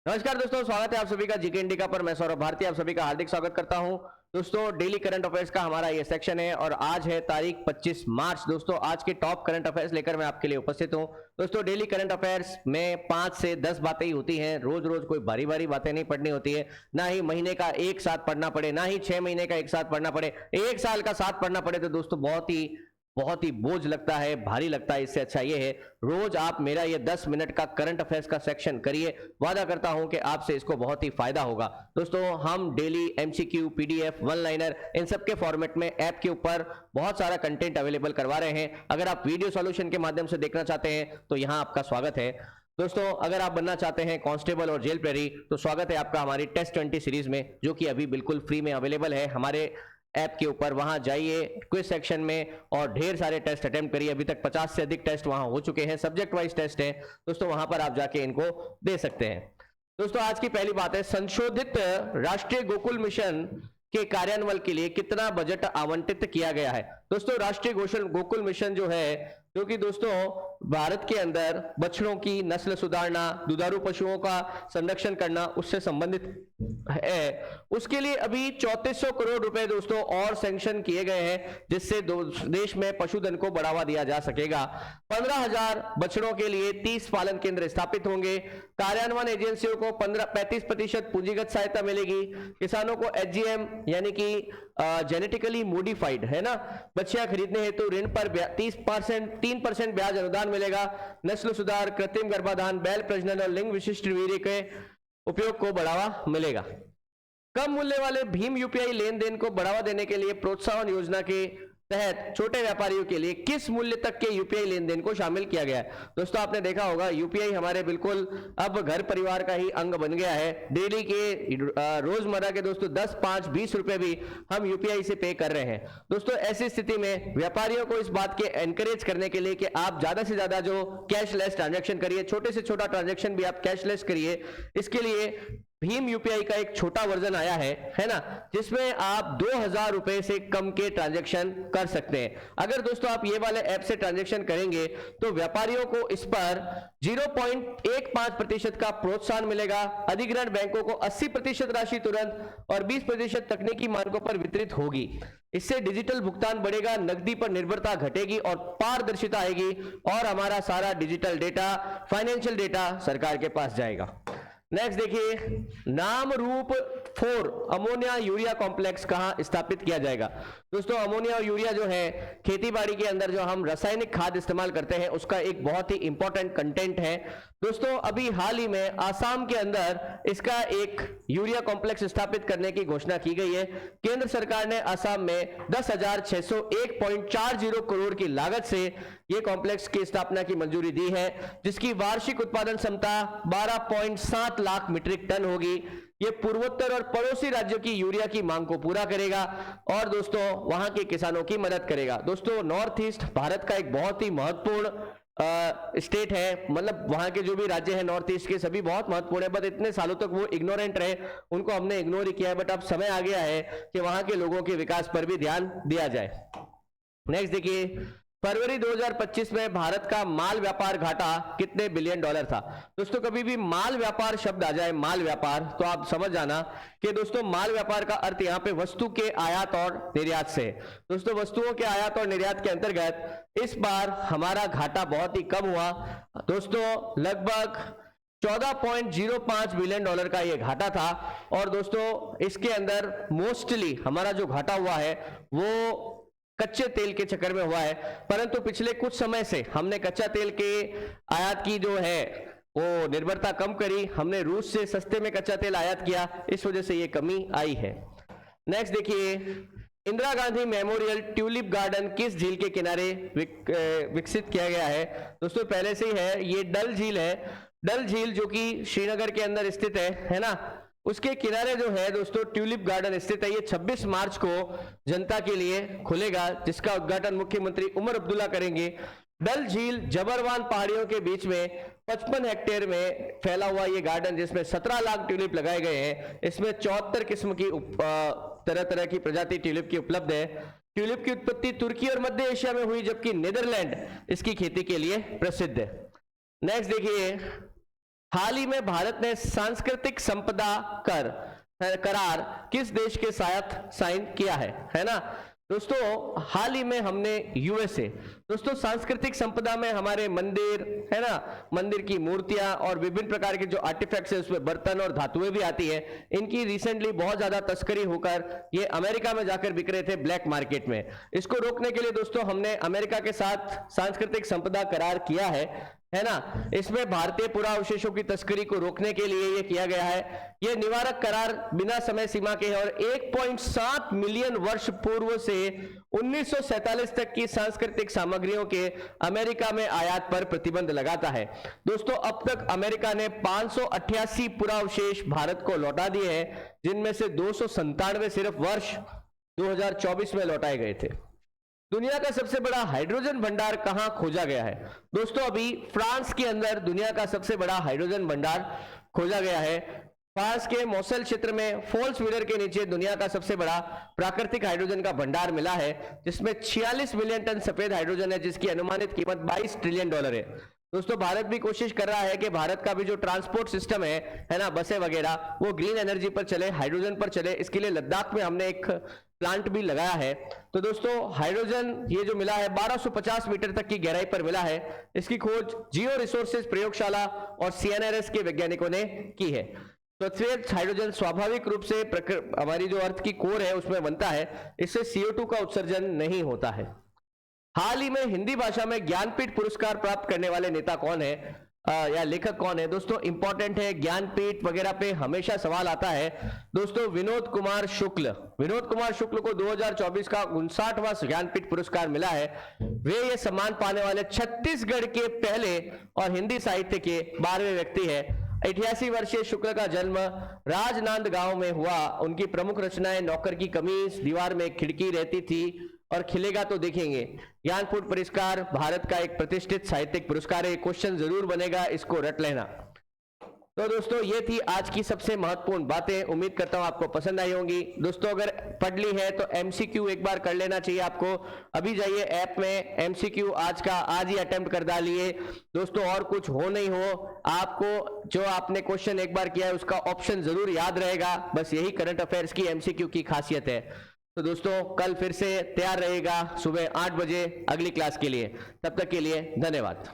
नमस्कार दोस्तों, स्वागत है आप सभी का जीके इंडिका पर। मैं सौरभ भारती आप सभी का हार्दिक स्वागत करता हूं। दोस्तों, डेली करंट अफेयर्स का हमारा ये सेक्शन है और आज है तारीख 25 मार्च। दोस्तों, आज के टॉप करंट अफेयर्स लेकर मैं आपके लिए उपस्थित हूं। दोस्तों, डेली करंट अफेयर्स में 5 से 10 बातें ही होती हैं। रोज रोज कोई भारी भारी बातें नहीं पढ़नी होती है। ना ही महीने का एक साथ पढ़ना पड़े, ना ही 6 महीने का एक साथ पढ़ना पड़े, एक साल का साथ पढ़ना पड़े तो दोस्तों बहुत ही बोझ लगता है, भारी लगता है। इससे अच्छा ये है रोज आप मेरा ये 10 मिनट का करंट अफेयर्स का सेक्शन करिए। वादा करता हूं कि आपसे इसको बहुत ही फायदा होगा। दोस्तों, हम daily MCQ, PDF, one liner इन सब के फॉर्मेट में ऐप के ऊपर बहुत सारा कंटेंट अवेलेबल करवा रहे हैं। अगर आप वीडियो सॉल्यूशन के माध्यम से देखना चाहते हैं तो यहां आपका स्वागत है। दोस्तों, अगर आप बनना चाहते हैं कांस्टेबल और जेल प्रहरी तो स्वागत है आपका हमारी टेस्ट 20 सीरीज में, जो कि अभी बिल्कुल फ्री में अवेलेबल है हमारे ऐप के ऊपर। वहां जाइए क्विज सेक्शन में और ढेर सारे टेस्ट अटेम्प्ट करिए। अभी तक 50 से अधिक टेस्ट वहां हो चुके हैं, सब्जेक्ट वाइज टेस्ट है दोस्तों, वहां पर आप जाके इनको दे सकते हैं। दोस्तों, आज की पहली बात है, संशोधित राष्ट्रीय गोकुल मिशन के कार्यान्वयन के लिए कितना बजट आवंटित किया गया है। दोस्तों, राष्ट्रीय गोकुल मिशन जो है, जो कि दोस्तों भारत के अंदर बछड़ों की नस्ल सुधारना, दुधारू पशुओं का संरक्षण करना, उससे संबंधित है, उसके लिए अभी 3400 करोड़ रुपए दोस्तों और सैंक्शन किए गए हैं, जिससे देश में पशुधन को बढ़ावा दिया जा सकेगा। 15,000 बछड़ों के लिए 30 पालन केंद्र स्थापित होंगे। कार्यान्वयन एजेंसियों को 35% पूंजीगत सहायता मिलेगी। किसानों को एचजीएम यानी कि जेनेटिकली मॉडिफाइड है ना बछिया खरीदने हेतु ऋण पर 3% ब्याज अनुदान मिलेगा। नस्ल सुधार, कृत्रिम गर्भाधान, बैल प्रजनन और लिंग विशिष्ट वीर्य के उपयोग को बढ़ावा मिलेगा। कम मूल्य वाले भीम यूपीआई लेन देन को बढ़ावा देने के लिए प्रोत्साहन योजना के तहत छोटे व्यापारियों के लिए किस मूल्य तक के यूपीआई लेन देन को शामिल किया गया है। दोस्तों, आपने देखा होगा यूपीआई हमारे बिल्कुल अब घर परिवार का ही अंग बन गया है। डेली के रोजमर्रा के दोस्तों 10, 5, 20 रुपए भी हम यूपीआई से पे कर रहे हैं। दोस्तों, ऐसी स्थिति में व्यापारियों को इस बात के एनकरेज करने के लिए कि आप ज्यादा से ज्यादा जो कैशलेस ट्रांजेक्शन करिए, छोटे से छोटा ट्रांजेक्शन भी आप कैशलेस करिए, इसके लिए भीम यूपीआई का एक छोटा वर्जन आया है ना, जिसमें आप 2000 रुपए से कम के ट्रांजैक्शन कर सकते हैं। अगर दोस्तों आप ये वाले ऐप से ट्रांजैक्शन करेंगे तो व्यापारियों को इस पर 0.15% का प्रोत्साहन मिलेगा। अधिग्रहण बैंकों को 80% राशि तुरंत और 20% तकनीकी मार्गों पर वितरित होगी। इससे डिजिटल भुगतान बढ़ेगा, नकदी पर निर्भरता घटेगी और पारदर्शिता आएगी और हमारा सारा डिजिटल डेटा, फाइनेंशियल डेटा सरकार के पास जाएगा। नेक्स्ट देखिए, नाम रूप 4 अमोनिया यूरिया कॉम्प्लेक्स कहां स्थापित किया जाएगा। दोस्तों, अमोनिया और यूरिया जो है खेतीबाड़ी के अंदर जो हम रासायनिक खाद इस्तेमाल करते हैं उसका एक बहुत ही इंपॉर्टेंट कंटेंट है। दोस्तों, अभी हाल ही में आसाम के अंदर इसका एक यूरिया कॉम्प्लेक्स स्थापित करने की घोषणा की गई है। केंद्र सरकार ने आसाम में 10,601.40 करोड़ की लागत से यह कॉम्प्लेक्स की स्थापना की मंजूरी दी है, जिसकी वार्षिक उत्पादन क्षमता 12.7 लाख मीट्रिक टन होगी। ये पूर्वोत्तर और पड़ोसी राज्यों की यूरिया की मांग को पूरा करेगा और दोस्तों वहां के किसानों की मदद करेगा। दोस्तों, नॉर्थ ईस्ट भारत का एक बहुत ही महत्वपूर्ण स्टेट है, मतलब वहां के जो भी राज्य हैं नॉर्थ ईस्ट के सभी बहुत महत्वपूर्ण है, बट इतने सालों तक वो इग्नोरेंट रहे, उनको हमने इग्नोर ही किया है। बट अब समय आ गया है कि वहां के लोगों के विकास पर भी ध्यान दिया जाए। नेक्स्ट देखिए, फरवरी 2025 में भारत का माल व्यापार घाटा कितने बिलियन डॉलर था। दोस्तों, कभी भी माल व्यापार शब्द आ जाए, माल व्यापार, तो आप समझ जाना कि दोस्तों माल व्यापार का अर्थ यहां पे वस्तु के आयात और निर्यात से। दोस्तों, वस्तुओं के आयात और निर्यात के अंतर्गत इस बार हमारा घाटा बहुत ही कम हुआ। दोस्तों, लगभग 14.05 बिलियन डॉलर का यह घाटा था और दोस्तों इसके अंदर मोस्टली हमारा जो घाटा हुआ है वो कच्चे तेल के चक्कर में हुआ है। परंतु पिछले कुछ समय से हमने कच्चा तेल के आयात की जो है वो निर्भरता कम करी, हमने रूस से सस्ते में कच्चा तेल आयात किया, इस वजह से ये कमी आई है। नेक्स्ट देखिए, Indira Gandhi memorial tulip garden किस झील के किनारे विकसित किया गया है। दोस्तों, पहले से ही है, ये डल झील है। डल झील जो कि श्रीनगर के अंदर स्थित है ना, उसके किनारे जो है दोस्तों ट्यूलिप गार्डन स्थित है। ये 26 मार्च को जनता के लिए खुलेगा, जिसका उद्घाटन मुख्यमंत्री उमर अब्दुल्ला करेंगे। डल झील जबरवान पहाड़ियों के बीच में 55 हेक्टेयर में फैला हुआ ये गार्डन, जिसमें 17 लाख ट्यूलिप लगाए गए हैं। इसमें 74 किस्म की तरह तरह की प्रजाति ट्यूलिप की उपलब्ध है। ट्यूलिप की उत्पत्ति तुर्की और मध्य एशिया में हुई, जबकि नीदरलैंड इसकी खेती के लिए प्रसिद्ध है। नेक्स्ट देखिए, हाल ही में भारत ने सांस्कृतिक संपदा करार किस देश के साथ साइन किया है ना दोस्तों? हाल ही में हमने यूएसए, दोस्तों सांस्कृतिक संपदा में हमारे मंदिर है ना, मंदिर की मूर्तियां और विभिन्न प्रकार के जो आर्टिफैक्ट्स है उसमें बर्तन और धातुएं भी आती है, इनकी रिसेंटली बहुत ज्यादा तस्करी होकर ये अमेरिका में जाकर बिक रहे थे ब्लैक मार्केट में। इसको रोकने के लिए दोस्तों हमने अमेरिका के साथ सांस्कृतिक संपदा करार किया है ना। इसमें भारतीय पुराअवशेषों की तस्करी को रोकने के लिए यह किया गया है। यह निवारक करार बिना समय सीमा के है और 1.7 मिलियन वर्ष पूर्व से 1947 तक की सांस्कृतिक सामग्रियों के अमेरिका में आयात पर प्रतिबंध लगाता है। दोस्तों अब तक अमेरिका ने 588 पुराअवशेष भारत को लौटा दिए हैं, जिनमें से 297 सिर्फ वर्ष 2024 में लौटाए गए थे। दुनिया का सबसे बड़ा हाइड्रोजन भंडार कहां खोजा गया है? दोस्तों अभी फ्रांस के अंदर दुनिया का सबसे बड़ा हाइड्रोजन भंडार खोजा गया है। फ्रांस के मौसल क्षेत्र में फॉल्स मिरर के नीचे दुनिया का सबसे बड़ा प्राकृतिक हाइड्रोजन का भंडार मिला है, जिसमें 46 मिलियन टन सफेद हाइड्रोजन है, जिसकी अनुमानित कीमत $22 ट्रिलियन है। दोस्तों भारत भी कोशिश कर रहा है कि भारत का भी जो ट्रांसपोर्ट सिस्टम है ना, बसें वगैरह, वो ग्रीन एनर्जी पर चले, हाइड्रोजन पर चले। इसके लिए लद्दाख में हमने एक प्लांट भी लगाया है। तो दोस्तों हाइड्रोजन ये जो मिला है 1250 मीटर तक की गहराई पर मिला है। इसकी खोज जियो रिसोर्सेज प्रयोगशाला और CNRS के वैज्ञानिकों ने की है। तो श्वेत हाइड्रोजन स्वाभाविक रूप से हमारी जो अर्थ की कोर है उसमें बनता है, इससे CO2 का उत्सर्जन नहीं होता है। हाल ही में हिंदी भाषा में ज्ञानपीठ पुरस्कार प्राप्त करने वाले नेता कौन है या लेखक कौन है? दोस्तों इंपॉर्टेंट है, ज्ञानपीठ वगैरह पे हमेशा सवाल आता है। दोस्तों विनोद कुमार शुक्ल को 2024 का 59वां ज्ञानपीठ पुरस्कार मिला है। वे ये सम्मान पाने वाले छत्तीसगढ़ के पहले और हिंदी साहित्य के 12वें व्यक्ति है। 88 वर्षीय शुक्ल का जन्म राजनांदगांव में हुआ। उनकी प्रमुख रचनाएं नौकर की कमीज, दीवार में एक खिड़की रहती थी और खिलेगा तो देखेंगे। ज्ञानपीठ पुरस्कार भारत का एक प्रतिष्ठित साहित्यिक पुरस्कार है। क्वेश्चन जरूर बनेगा, इसको रट लेना। तो दोस्तों ये थी आज की सबसे महत्वपूर्ण बातें। उम्मीद करता हूं आपको पसंद आई होंगी। दोस्तों अगर पढ़ ली है तो MCQ एक बार कर लेना चाहिए आपको। अभी जाइए ऐप में, MCQ आज ही अटेम्प्ट कर डालिए दोस्तों। और कुछ हो नहीं हो, आपको जो आपने क्वेश्चन एक बार किया है उसका ऑप्शन जरूर याद रहेगा। बस यही करंट अफेयर्स की MCQ की खासियत है। तो दोस्तों कल फिर से तैयार रहेगा सुबह 8 बजे अगली क्लास के लिए। तब तक के लिए धन्यवाद।